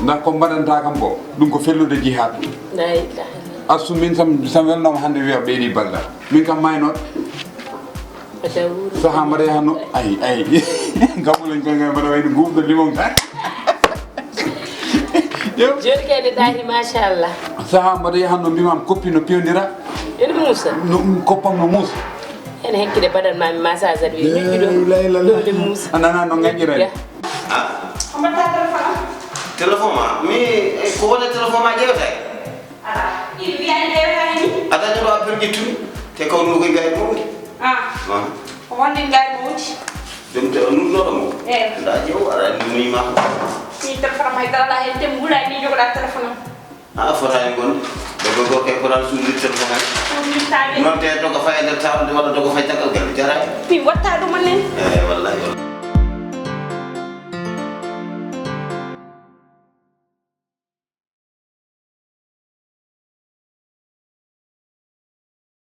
ndax ko mbaɗanta kam ko ɗum ko fellude jihaad asu min sam welnoma hannde wiya ɓeydi balla min kam maynoɗo saha mbaɗa yahanno ay gamulen koye mbaɗa wayno guɓɗo limon tan joni kayde daari machallah saha mbaɗa yahanno mbimam koppi no pewdira ene muusa no koppam no muusa ene hekkide baɗanmami massage aɗa wiya ñoƴƴiɗo muusa a nana no gaƴƴirede téléphone ma mi ko wona téléphone ma ƴewata il wiya ƴewtani adani ɗo a perƴittu te kaw nugoy gayri mawdi ko wonde gayri mawdi ɗum te nunnoɗo mo nda ƴew aɗa numima ni téléphone may daraɗa hen te mbulay ni jogoɗa téléphone a fotani gonɗe ɗo go ke potani suudir téléphone ay noon te doga fay e nder tawde walla doga fay caggal galle jarani mi watta ɗuma nen